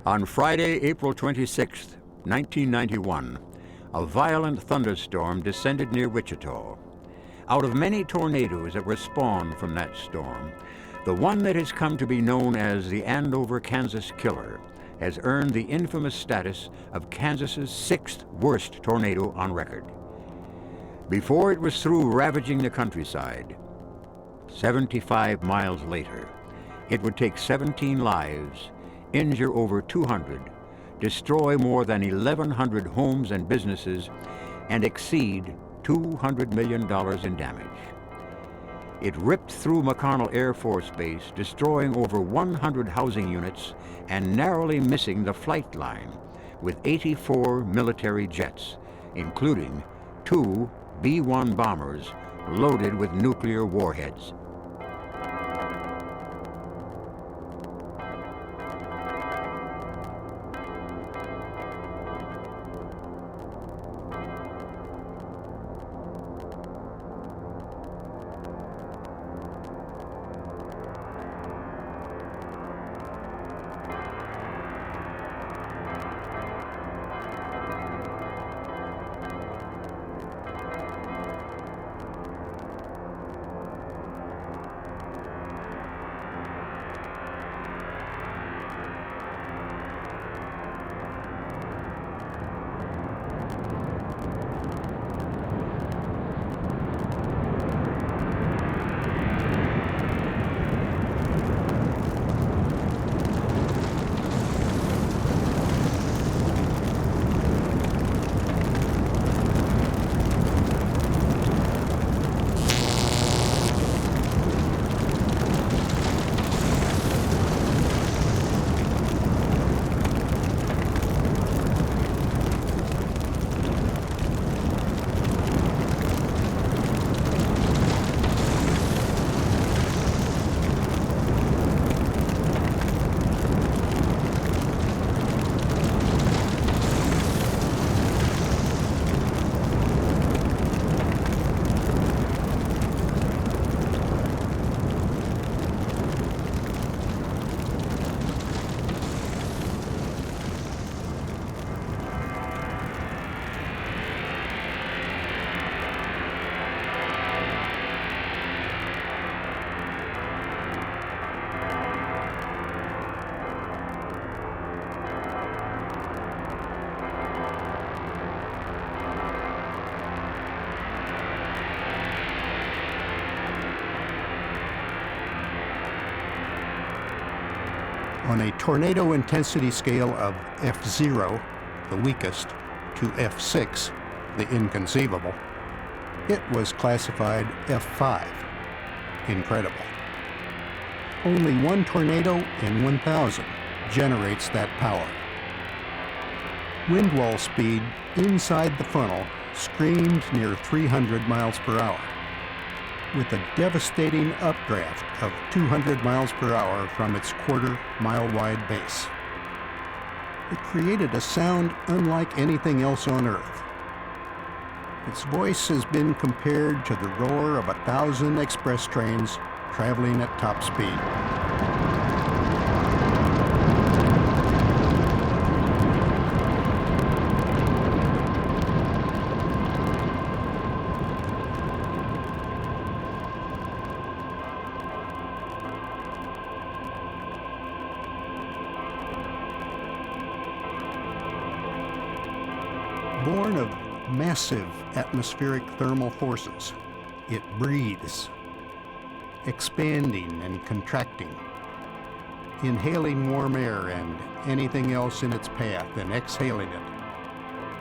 On Friday, April 26, 1991, a violent thunderstorm descended near Wichita. Out of many tornadoes that were spawned from that storm, the one that has come to be known as the Andover, Kansas Killer has earned the infamous status of Kansas's sixth worst tornado on record. Before it was through ravaging the countryside, 75 miles later, it would take 17 lives, injure over 200, destroy more than 1,100 homes and businesses, and exceed $200 million in damage. It ripped through McConnell Air Force Base, destroying over 100 housing units and narrowly missing the flight line with 84 military jets, including 2 B-1 bombers loaded with nuclear warheads. On a tornado intensity scale of F0, the weakest, to F6, the inconceivable, it was classified F5, incredible. Only one tornado in 1,000 generates that power. Wind wall speed inside the funnel screamed near 300 miles per hour, with a devastating updraft of 200 miles per hour from its quarter-mile-wide base. It created a sound unlike anything else on Earth. Its voice has been compared to the roar of 1,000 express trains traveling at top speed. Born of massive atmospheric thermal forces, it breathes, expanding and contracting, inhaling warm air and anything else in its path and exhaling it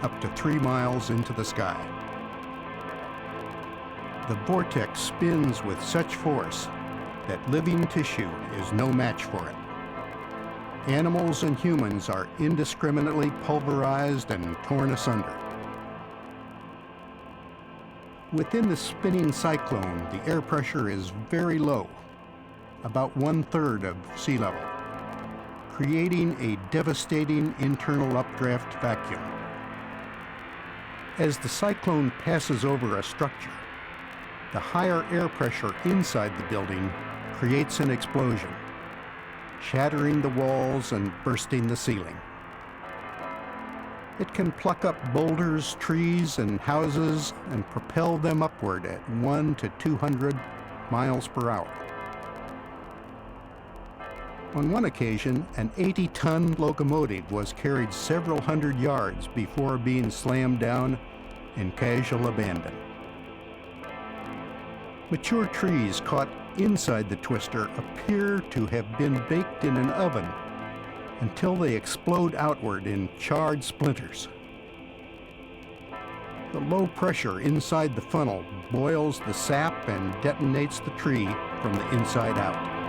up to 3 miles into the sky. The vortex spins with such force that living tissue is no match for it. Animals and humans are indiscriminately pulverized and torn asunder. Within the spinning cyclone, the air pressure is very low, about 1/3 of sea level, creating a devastating internal updraft vacuum. As the cyclone passes over a structure, the higher air pressure inside the building creates an explosion. shattering the walls and bursting the ceiling. It can pluck up boulders, trees, and houses and propel them upward at 1 to 200 miles per hour. On one occasion, an 80-ton locomotive was carried several hundred yards before being slammed down in casual abandon. Mature trees caught inside the twister appear to have been baked in an oven until they explode outward in charred splinters. The low pressure inside the funnel boils the sap and detonates the tree from the inside out.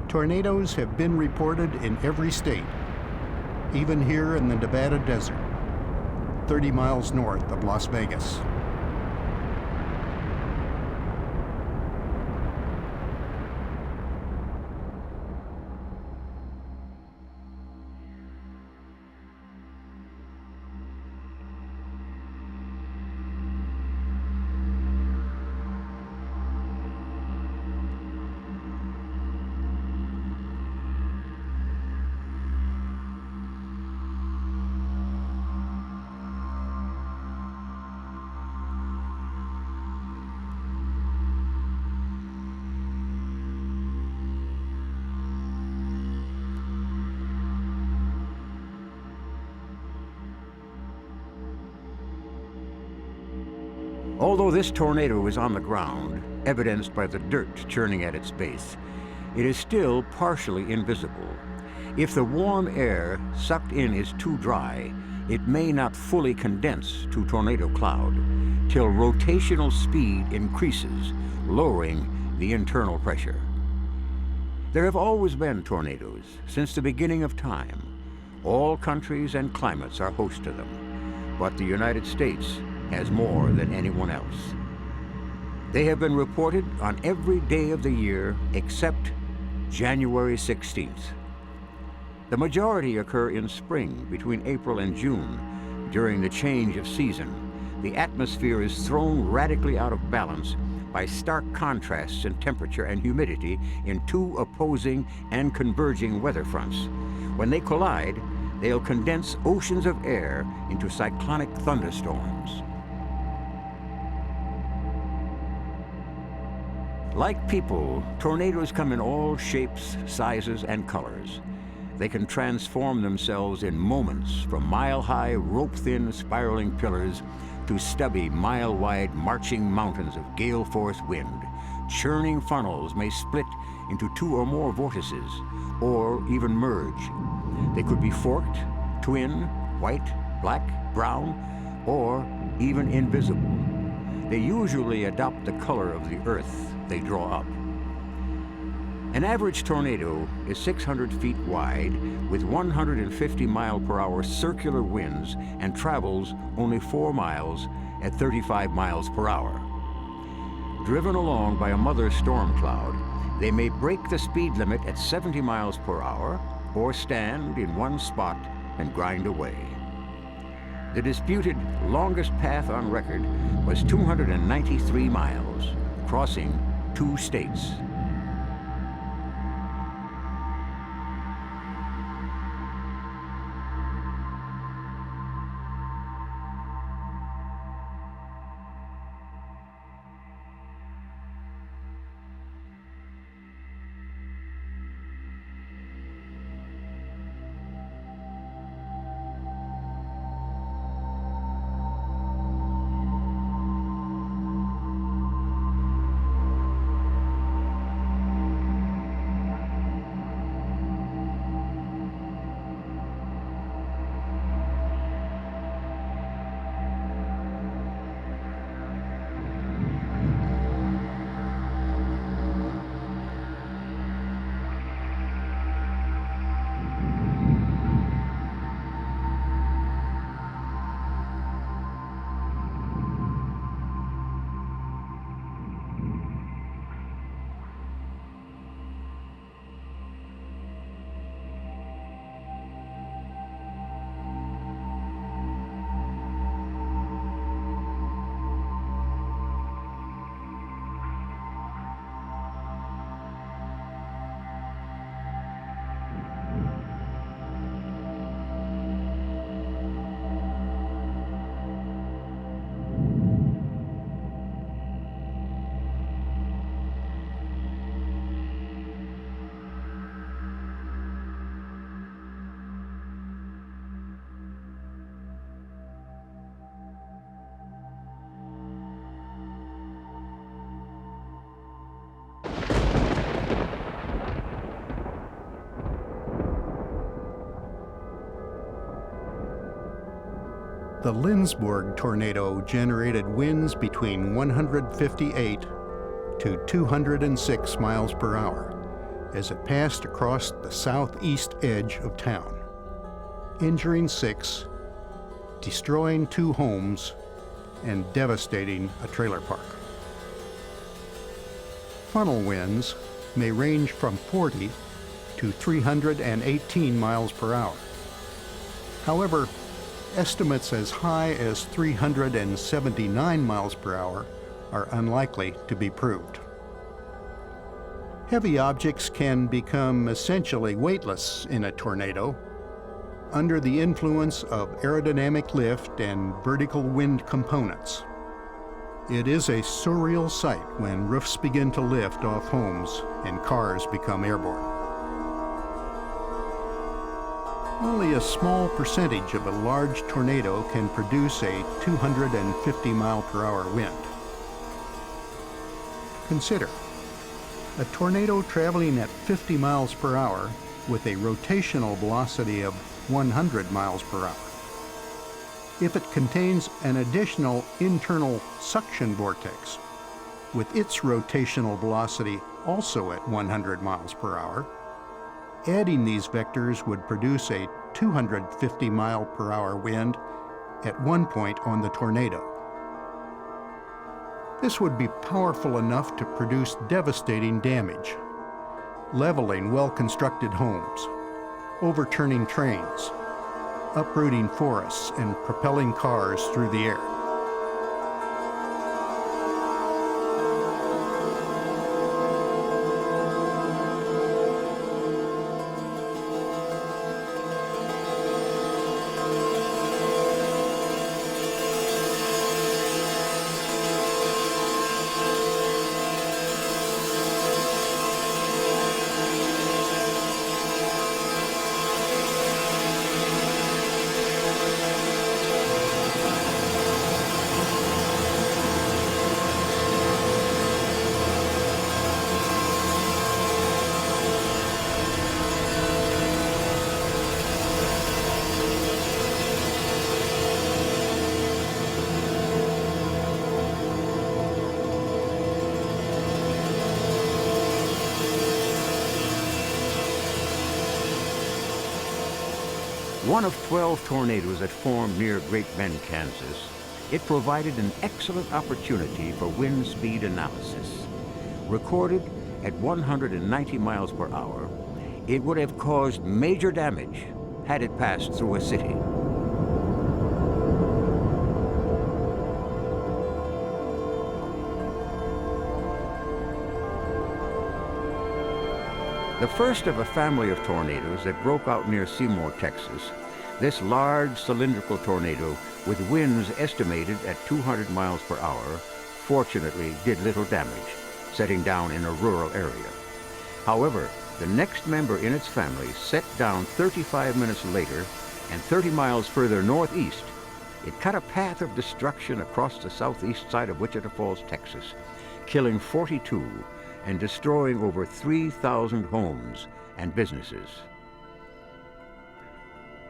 Tornadoes have been reported in every state, even here in the Nevada desert, 30 miles north of Las Vegas. Although this tornado is on the ground, evidenced by the dirt churning at its base, it is still partially invisible. If the warm air sucked in is too dry, it may not fully condense to tornado cloud till rotational speed increases, lowering the internal pressure. There have always been tornadoes since the beginning of time. All countries and climates are host to them, but the United States has more than anyone else. They have been reported on every day of the year except January 16th. The majority occur in spring between April and June, During the change of season, the atmosphere is thrown radically out of balance by stark contrasts in temperature and humidity in two opposing and converging weather fronts. When they collide, they'll condense oceans of air into cyclonic thunderstorms. Like people, tornadoes come in all shapes, sizes, and colors. They can transform themselves in moments from mile-high, rope-thin, spiraling pillars to stubby, mile-wide marching mountains of gale-force wind. Churning funnels may split into two or more vortices, or even merge. They could be forked, twin, white, black, brown, or even invisible. They usually adopt the color of the earth they draw up. An average tornado is 600 feet wide with 150 mile-per-hour circular winds and travels only 4 miles at 35 miles per hour. Driven along by a mother storm cloud, they may break the speed limit at 70 miles per hour or stand in one spot and grind away. The disputed longest path on record was 293 miles, crossing 2 states. The Lindsborg tornado generated winds between 158 to 206 miles per hour as it passed across the southeast edge of town, injuring 6, destroying 2 homes, and devastating a trailer park. Funnel winds may range from 40 to 318 miles per hour. However, estimates as high as 379 miles per hour are unlikely to be proved. Heavy objects can become essentially weightless in a tornado under the influence of aerodynamic lift and vertical wind components. It is a surreal sight when roofs begin to lift off homes and cars become airborne. Only a small percentage of a large tornado can produce a 250 mile per hour wind. Consider a tornado traveling at 50 miles per hour with a rotational velocity of 100 miles per hour. If it contains an additional internal suction vortex with its rotational velocity also at 100 miles per hour, adding these vectors would produce a 250 mile per hour wind at one point on the tornado. This would be powerful enough to produce devastating damage, leveling well-constructed homes, overturning trains, uprooting forests and propelling cars through the air. One of 12 tornadoes that formed near Great Bend, Kansas, it provided an excellent opportunity for wind speed analysis. Recorded at 190 miles per hour, it would have caused major damage had it passed through a city. The first of a family of tornadoes that broke out near Seymour, Texas, this large cylindrical tornado with winds estimated at 200 miles per hour fortunately did little damage, setting down in a rural area. However, the next member in its family set down 35 minutes later, and 30 miles further northeast, it cut a path of destruction across the southeast side of Wichita Falls, Texas, killing 42 and destroying over 3,000 homes and businesses.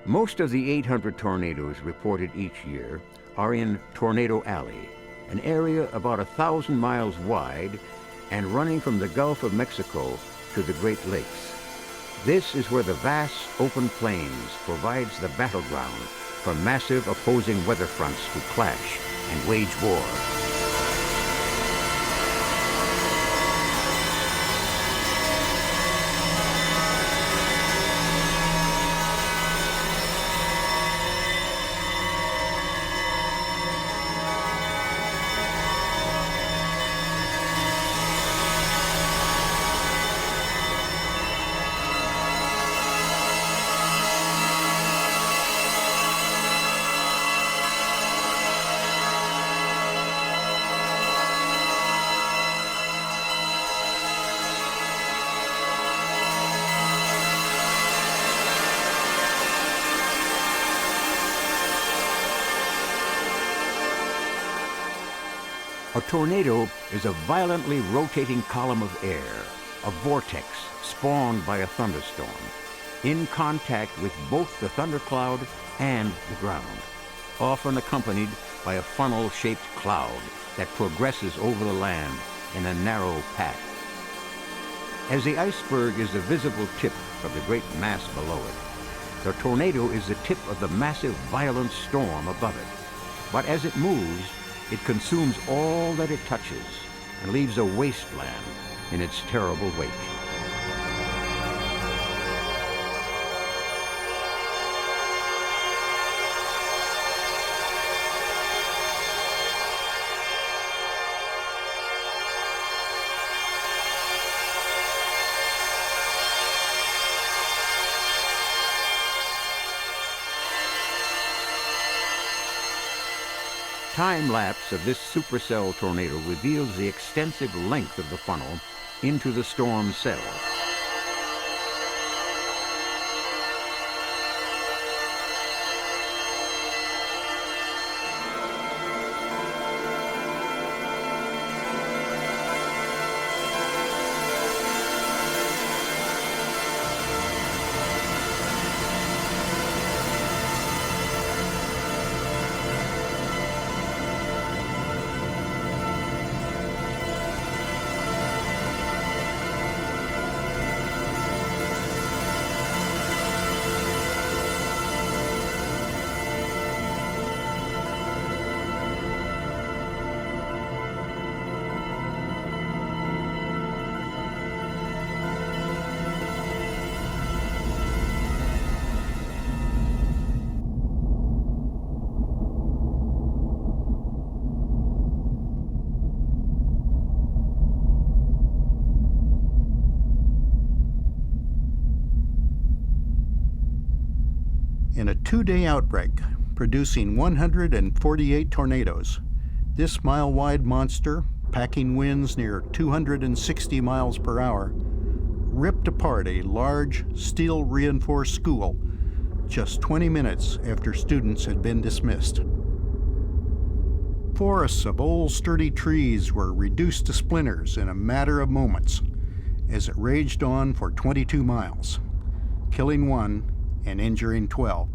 Most of the 800 tornadoes reported each year are in Tornado Alley, an area about 1,000 miles wide and running from the Gulf of Mexico to the Great Lakes. This is where the vast open plains provides the battleground for massive opposing weather fronts to clash and wage war. A tornado is a violently rotating column of air, a vortex spawned by a thunderstorm, in contact with both the thundercloud and the ground, often accompanied by a funnel-shaped cloud that progresses over the land in a narrow path. As the iceberg is the visible tip of the great mass below it, the tornado is the tip of the massive violent storm above it. But as it moves, it consumes all that it touches and leaves a wasteland in its terrible wake. Time-lapse of this supercell tornado reveals the extensive length of the funnel into the storm cell. In a 2-day outbreak, producing 148 tornadoes, this mile-wide monster, packing winds near 260 miles per hour, ripped apart a large, steel-reinforced school just 20 minutes after students had been dismissed. Forests of old sturdy trees were reduced to splinters in a matter of moments as it raged on for 22 miles, killing 1 and injuring 12.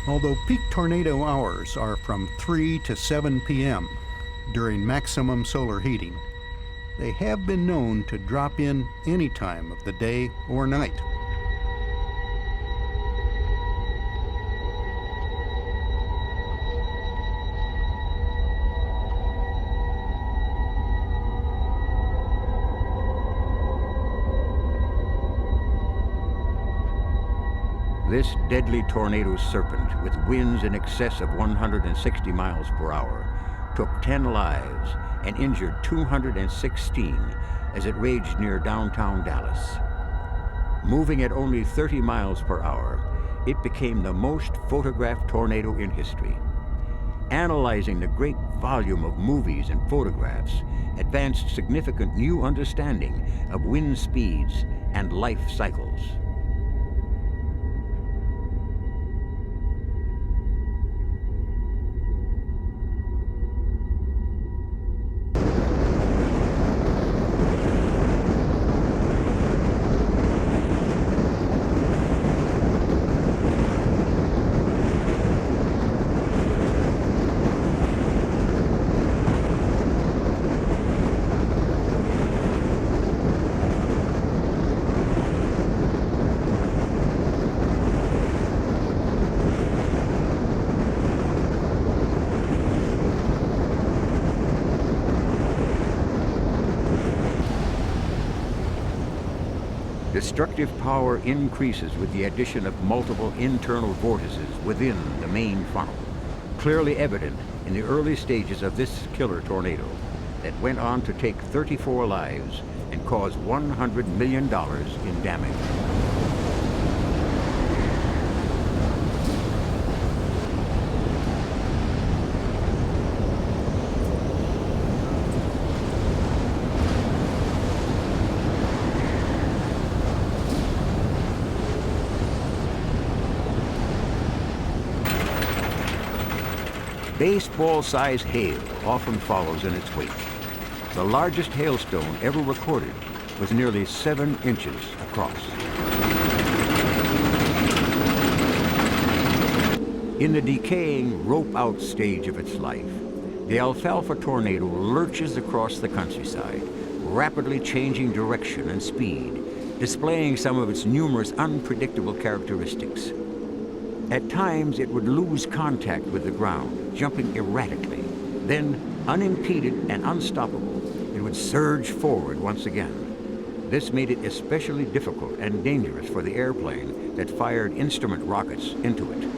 Although peak tornado hours are from 3 to 7 p.m. during maximum solar heating, they have been known to drop in any time of the day or night. This deadly tornado serpent, with winds in excess of 160 miles per hour, took 10 lives and injured 216 as it raged near downtown Dallas. Moving at only 30 miles per hour, it became the most photographed tornado in history. Analyzing the great volume of movies and photographs advanced significant new understanding of wind speeds and life cycles. Destructive power increases with the addition of multiple internal vortices within the main funnel, clearly evident in the early stages of this killer tornado that went on to take 34 lives and cause $100 million in damage. Baseball-sized hail often follows in its wake. The largest hailstone ever recorded was nearly 7 inches across. In the decaying rope-out stage of its life, the alfalfa tornado lurches across the countryside, rapidly changing direction and speed, displaying some of its numerous unpredictable characteristics. At times, it would lose contact with the ground, jumping erratically. Then, unimpeded and unstoppable, it would surge forward once again. This made it especially difficult and dangerous for the airplane that fired instrument rockets into it.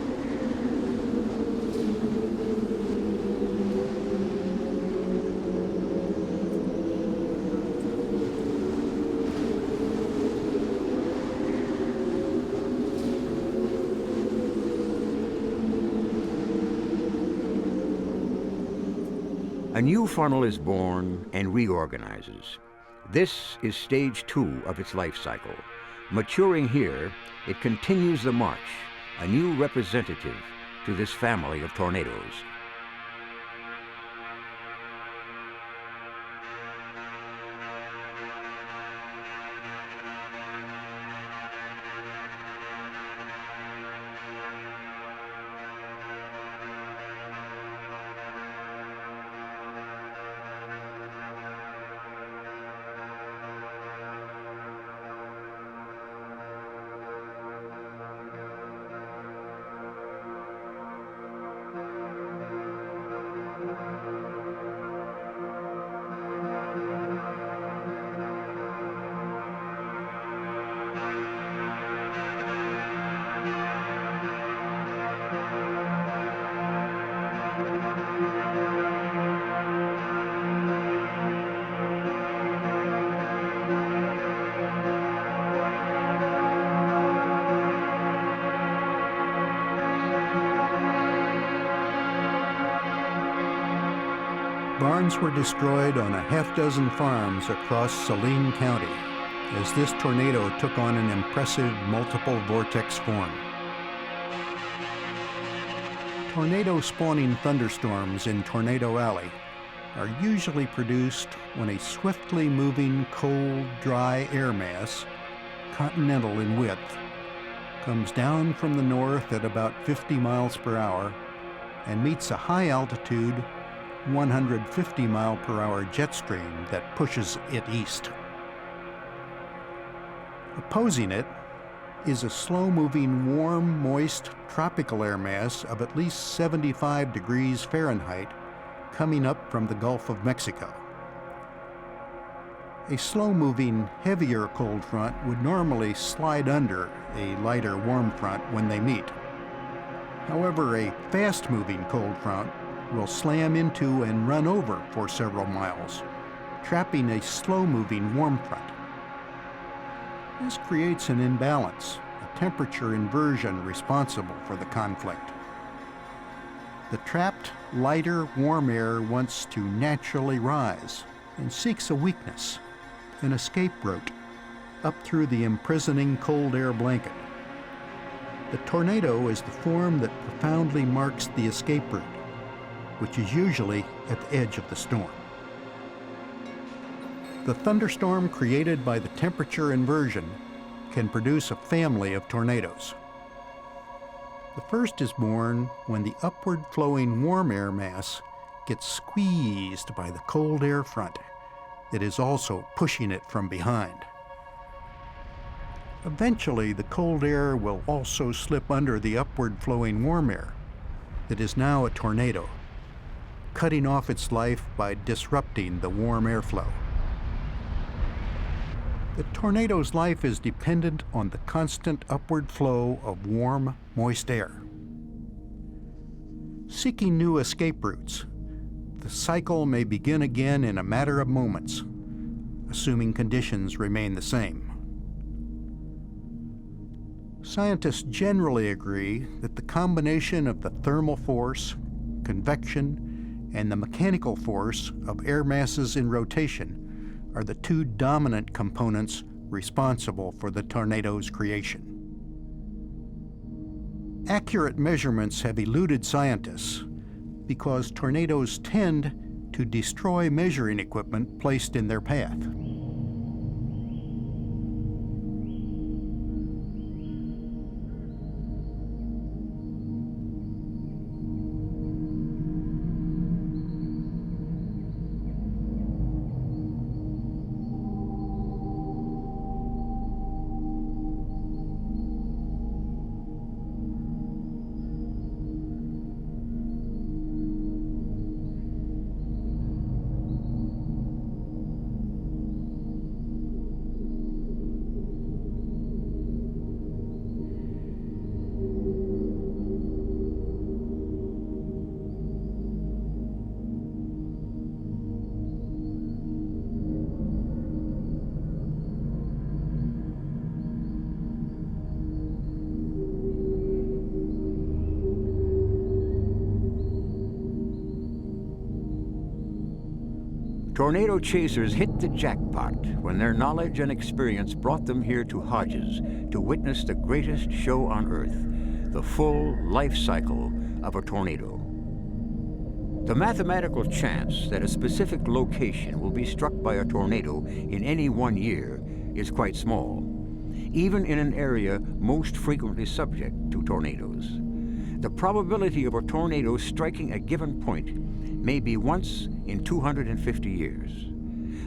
A new funnel is born and reorganizes. This is stage 2 of its life cycle. Maturing here, it continues the march, a new representative to this family of tornadoes. Barns were destroyed on a half-dozen farms across Saline County as this tornado took on an impressive multiple vortex form. Tornado-spawning thunderstorms in Tornado Alley are usually produced when a swiftly moving, cold, dry air mass, continental in width, comes down from the north at about 50 miles per hour and meets a high-altitude, 150-mile-per-hour jet stream that pushes it east. Opposing it is a slow-moving, warm, moist, tropical air mass of at least 75 degrees Fahrenheit coming up from the Gulf of Mexico. A slow-moving, heavier cold front would normally slide under a lighter warm front when they meet. However, a fast-moving cold front will slam into and run over for several miles, trapping a slow-moving warm front. This creates an imbalance, a temperature inversion responsible for the conflict. The trapped, lighter, warm air wants to naturally rise and seeks a weakness, an escape route, up through the imprisoning cold air blanket. The tornado is the form that profoundly marks the escape route, which is usually at the edge of the storm. The thunderstorm created by the temperature inversion can produce a family of tornadoes. The first is born when the upward flowing warm air mass gets squeezed by the cold air front that is also pushing it from behind. Eventually, the cold air will also slip under the upward flowing warm air that is now a tornado, cutting off its life by disrupting the warm airflow. The tornado's life is dependent on the constant upward flow of warm, moist air. Seeking new escape routes, the cycle may begin again in a matter of moments, assuming conditions remain the same. Scientists generally agree that the combination of the thermal force, convection, and the mechanical force of air masses in rotation are the two dominant components responsible for the tornado's creation. Accurate measurements have eluded scientists because tornadoes tend to destroy measuring equipment placed in their path. Tornado chasers hit the jackpot when their knowledge and experience brought them here to Hodges to witness the greatest show on Earth, the full life cycle of a tornado. The mathematical chance that a specific location will be struck by a tornado in any one year is quite small, even in an area most frequently subject to tornadoes. The probability of a tornado striking a given point may be once in 250 years.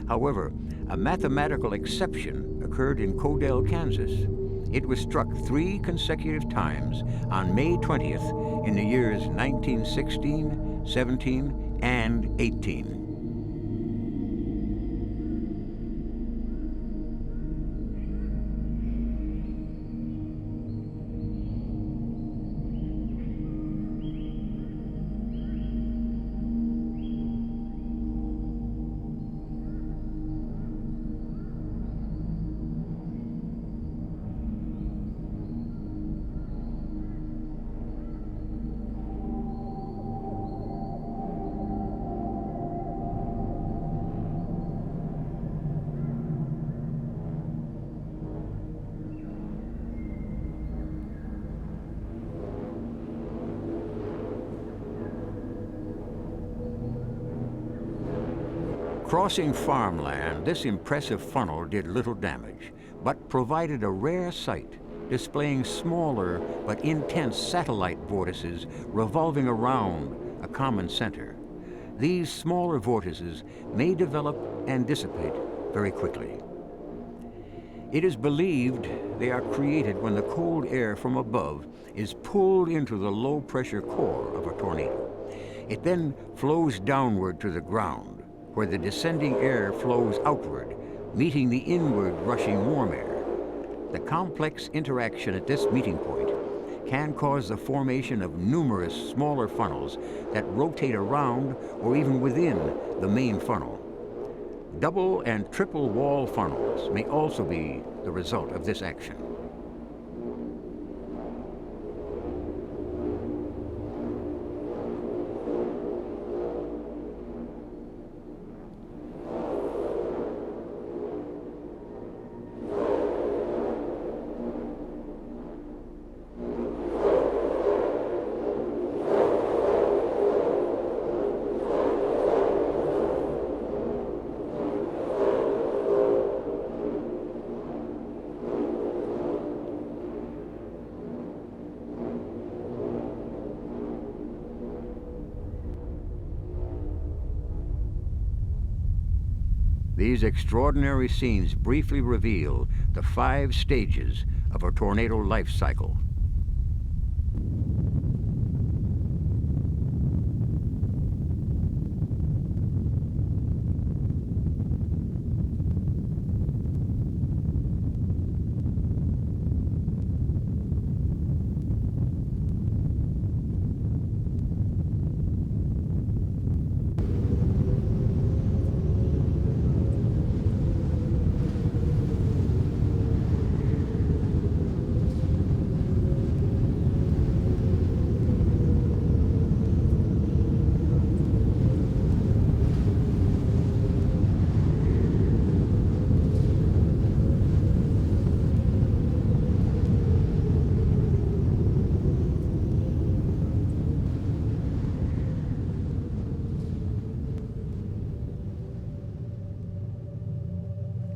However, a mathematical exception occurred in Codell, Kansas. It was struck 3 consecutive times on May 20th in the years 1916, 17, and 18. Crossing farmland, this impressive funnel did little damage, but provided a rare sight, displaying smaller but intense satellite vortices revolving around a common center. These smaller vortices may develop and dissipate very quickly. It is believed they are created when the cold air from above is pulled into the low-pressure core of a tornado. It then flows downward to the ground, where the descending air flows outward, meeting the inward rushing warm air. The complex interaction at this meeting point can cause the formation of numerous smaller funnels that rotate around or even within the main funnel. Double and triple wall funnels may also be the result of this action. These extraordinary scenes briefly reveal the 5 stages of a tornado life cycle.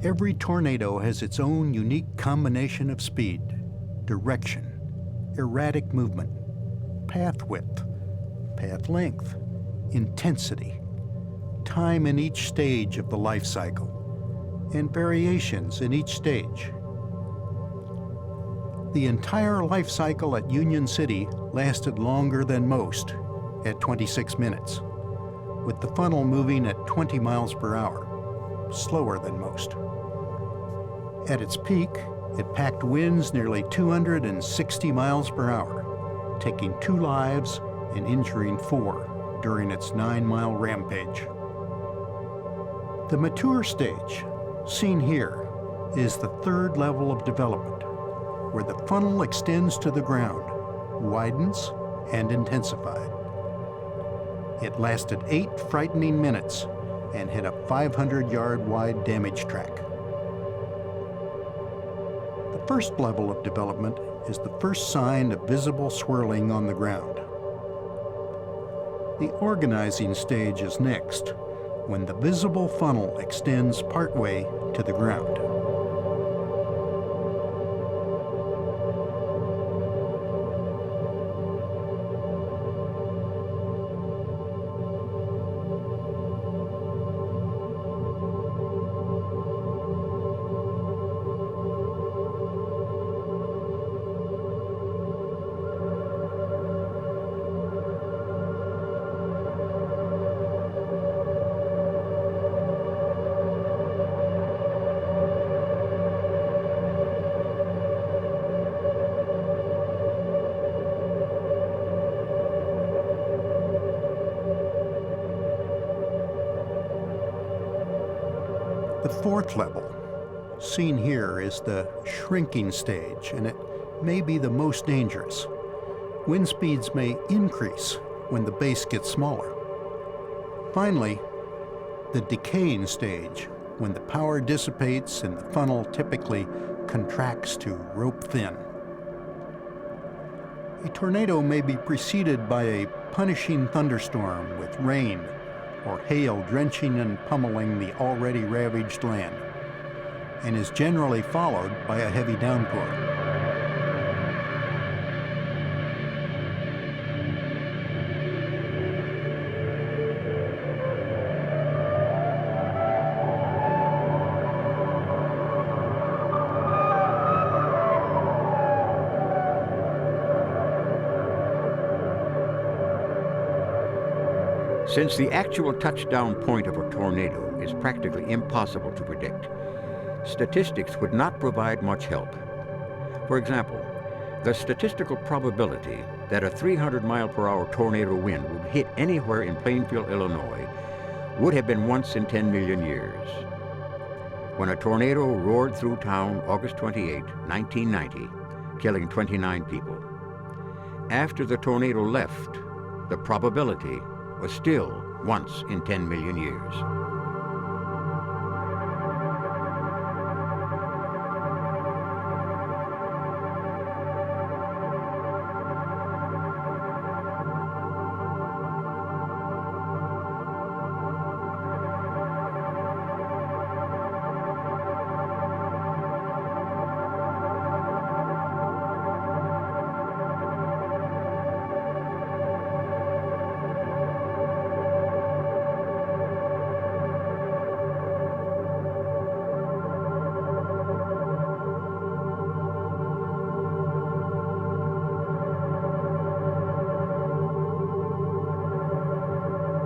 Every tornado has its own unique combination of speed, direction, erratic movement, path width, path length, intensity, time in each stage of the life cycle, and variations in each stage. The entire life cycle at Union City lasted longer than most, at 26 minutes, with the funnel moving at 20 miles per hour, slower than most. At its peak, it packed winds nearly 260 miles per hour, taking 2 lives and injuring 4 during its 9-mile rampage. The mature stage, seen here, is the 3rd level of development, where the funnel extends to the ground, widens, and intensified. It lasted 8 frightening minutes and hit a 500-yard wide damage track. The first level of development is the first sign of visible swirling on the ground. The organizing stage is next, when the visible funnel extends partway to the ground. The 4th level, seen here, is the shrinking stage, and it may be the most dangerous. Wind speeds may increase when the base gets smaller. Finally, the decaying stage, when the power dissipates and the funnel typically contracts to rope thin. A tornado may be preceded by a punishing thunderstorm with rain, or hail drenching and pummeling the already ravaged land, and is generally followed by a heavy downpour. Since the actual touchdown point of a tornado is practically impossible to predict, statistics would not provide much help. For example, the statistical probability that a 300-mile-per-hour tornado wind would hit anywhere in Plainfield, Illinois, would have been once in 10 million years. When a tornado roared through town August 28, 1990, killing 29 people. After the tornado left, the probability was still once in 10 million years.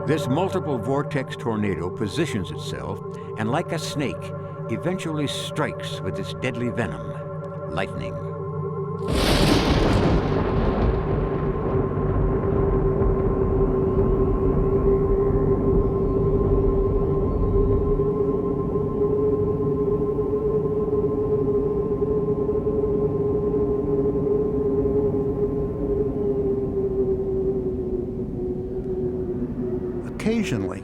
This multiple vortex tornado positions itself and, like a snake, eventually strikes with its deadly venom, lightning. Occasionally,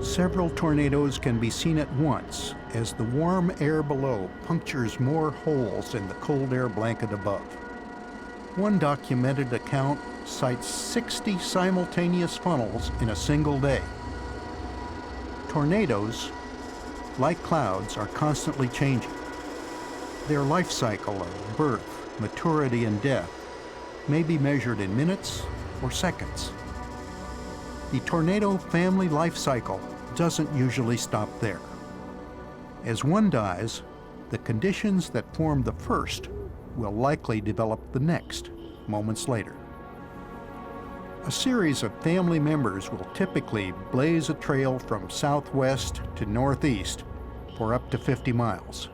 several tornadoes can be seen at once as the warm air below punctures more holes in the cold air blanket above. One documented account cites 60 simultaneous funnels in a single day. Tornadoes, like clouds, are constantly changing. Their life cycle of birth, maturity, and death may be measured in minutes or seconds. The tornado family life cycle doesn't usually stop there. As one dies, the conditions that formed the first will likely develop the next moments later. A series of family members will typically blaze a trail from southwest to northeast for up to 50 miles.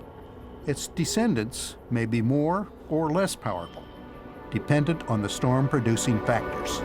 Its descendants may be more or less powerful, dependent on the storm-producing factors.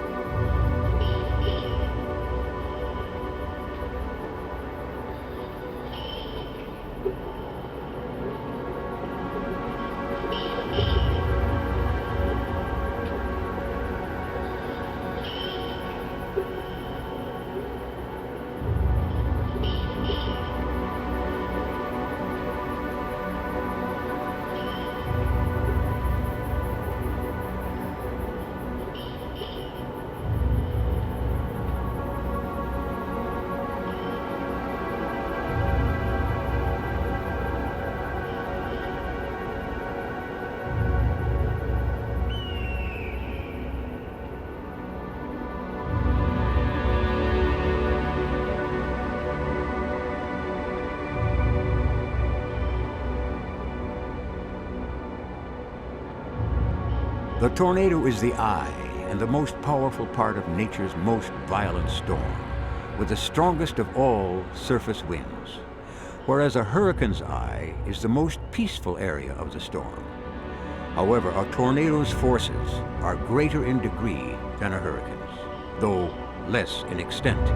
The tornado is the eye and the most powerful part of nature's most violent storm, with the strongest of all surface winds, whereas a hurricane's eye is the most peaceful area of the storm. However, a tornado's forces are greater in degree than a hurricane's, though less in extent.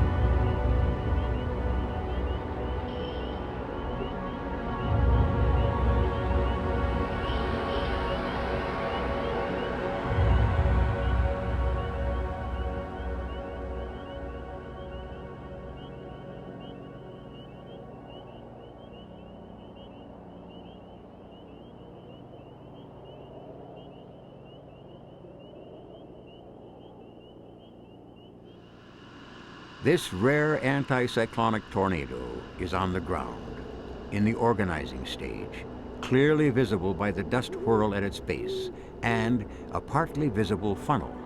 This rare anticyclonic tornado is on the ground, in the organizing stage, clearly visible by the dust whirl at its base and a partly visible funnel.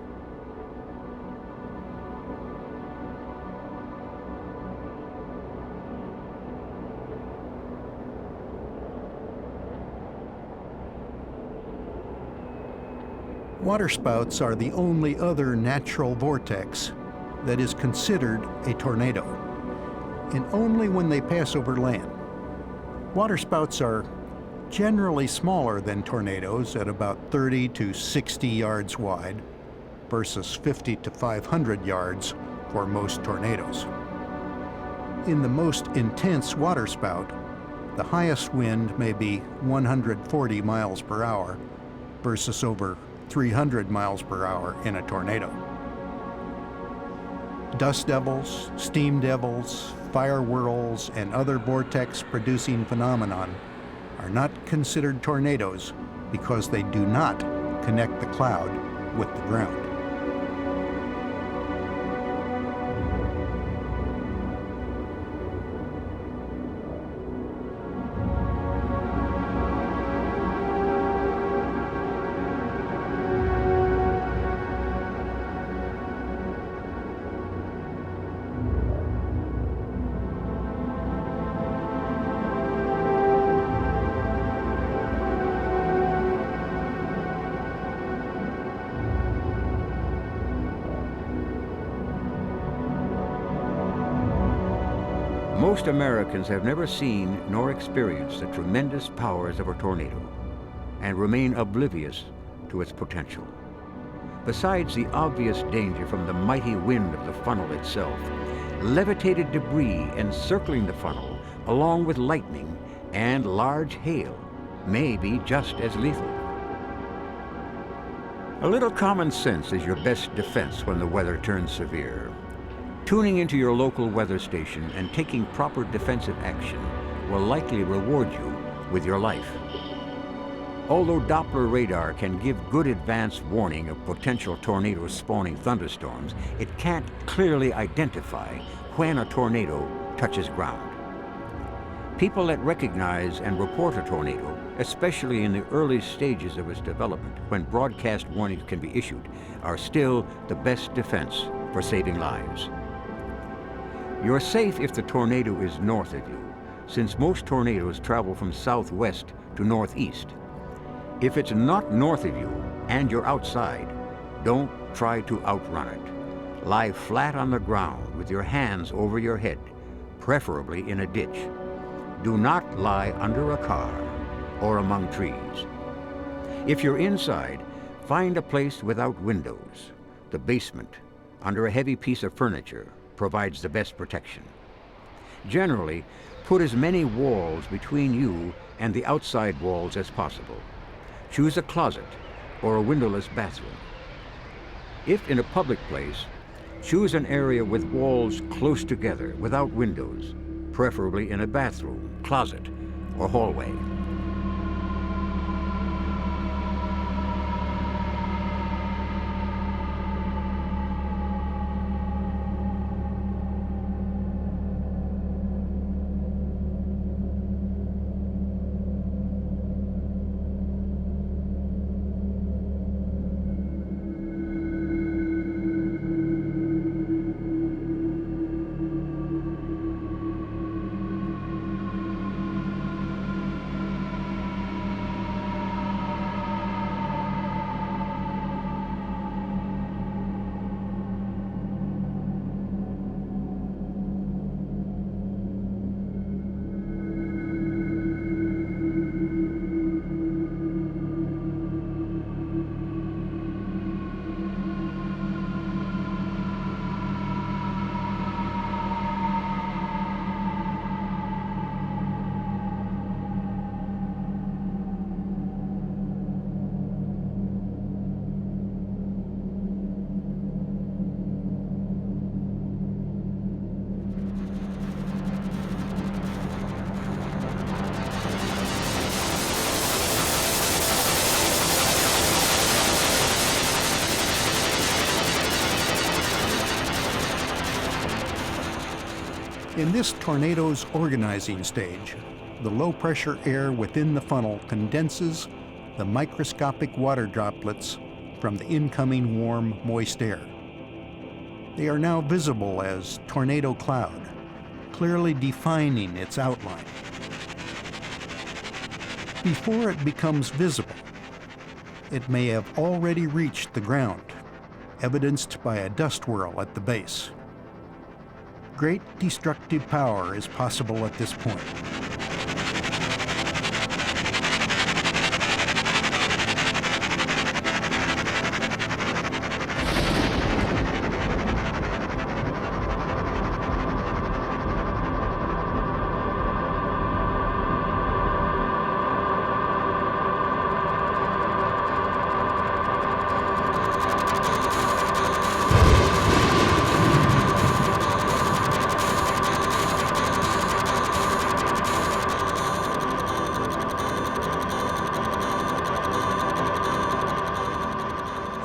Waterspouts are the only other natural vortex that is considered a tornado, and only when they pass over land. Waterspouts are generally smaller than tornadoes at about 30 to 60 yards wide versus 50 to 500 yards for most tornadoes. In the most intense waterspout, the highest wind may be 140 miles per hour versus over 300 miles per hour in a tornado. Dust devils, steam devils, fire whirls, and other vortex-producing phenomenon are not considered tornadoes because they do not connect the cloud with the ground. Most Americans have never seen nor experienced the tremendous powers of a tornado and remain oblivious to its potential. Besides the obvious danger from the mighty wind of the funnel itself, levitated debris encircling the funnel, along with lightning and large hail, may be just as lethal. A little common sense is your best defense when the weather turns severe. Tuning into your local weather station and taking proper defensive action will likely reward you with your life. Although Doppler radar can give good advance warning of potential tornado spawning thunderstorms, it can't clearly identify when a tornado touches ground. People that recognize and report a tornado, especially in the early stages of its development when broadcast warnings can be issued, are still the best defense for saving lives. You're safe if the tornado is north of you, since most tornadoes travel from southwest to northeast. If it's not north of you and you're outside, don't try to outrun it. Lie flat on the ground with your hands over your head, preferably in a ditch. Do not lie under a car or among trees. If you're inside, find a place without windows. The basement, under a heavy piece of furniture, provides the best protection. Generally, put as many walls between you and the outside walls as possible. Choose a closet or a windowless bathroom. If in a public place, choose an area with walls close together without windows, preferably in a bathroom, closet, or hallway. In this tornado's organizing stage, the low-pressure air within the funnel condenses the microscopic water droplets from the incoming warm, moist air. They are now visible as tornado cloud, clearly defining its outline. Before it becomes visible, it may have already reached the ground, evidenced by a dust whirl at the base. Great destructive power is possible at this point.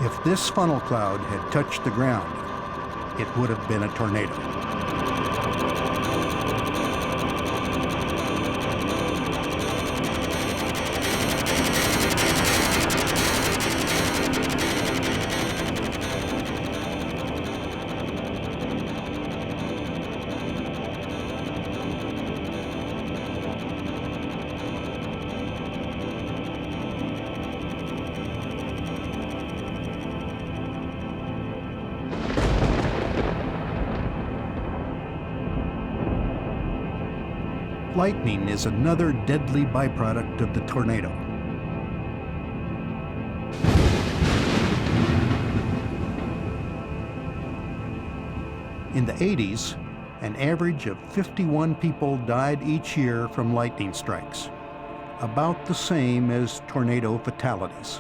If this funnel cloud had touched the ground, it would have been a tornado. Lightning is another deadly byproduct of the tornado. In the 80s, an average of 51 people died each year from lightning strikes, about the same as tornado fatalities.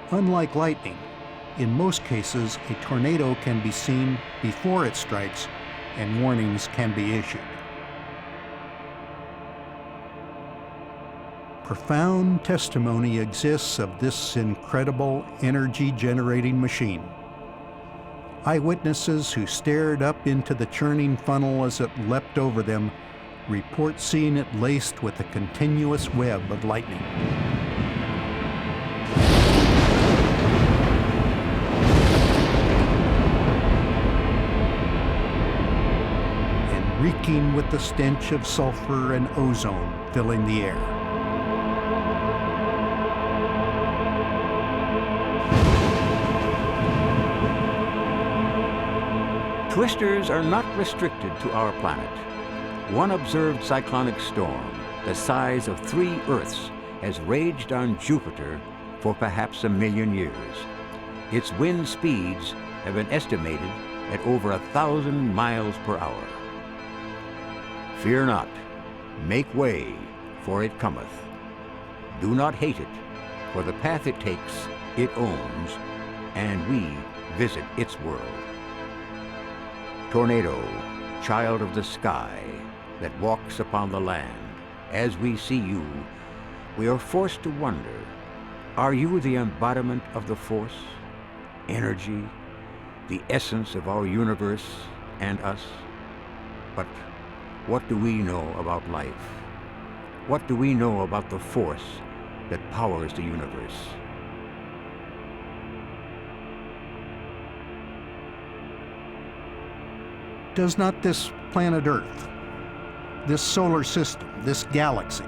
Unlike lightning, in most cases, a tornado can be seen before it strikes and warnings can be issued. Profound testimony exists of this incredible energy-generating machine. Eyewitnesses who stared up into the churning funnel as it leapt over them report seeing it laced with a continuous web of lightning. And reeking with the stench of sulfur and ozone filling the air. Twisters are not restricted to our planet. One observed cyclonic storm, the size of 3 Earths, has raged on Jupiter for perhaps 1 million years. Its wind speeds have been estimated at over 1,000 miles per hour. Fear not, make way, for it cometh. Do not hate it, for the path it takes, it owns, and we visit its world. Tornado, child of the sky that walks upon the land, as we see you, we are forced to wonder, are you the embodiment of the force, energy, the essence of our universe and us? But what do we know about life? What do we know about the force that powers the universe? Does not this planet Earth, this solar system, this galaxy,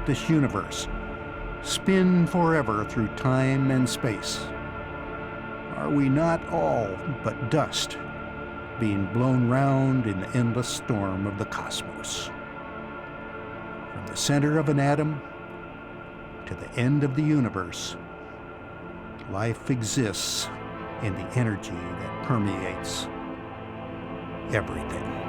this universe, spin forever through time and space? Are we not all but dust, being blown round in the endless storm of the cosmos? From the center of an atom to the end of the universe, life exists in the energy that permeates everything.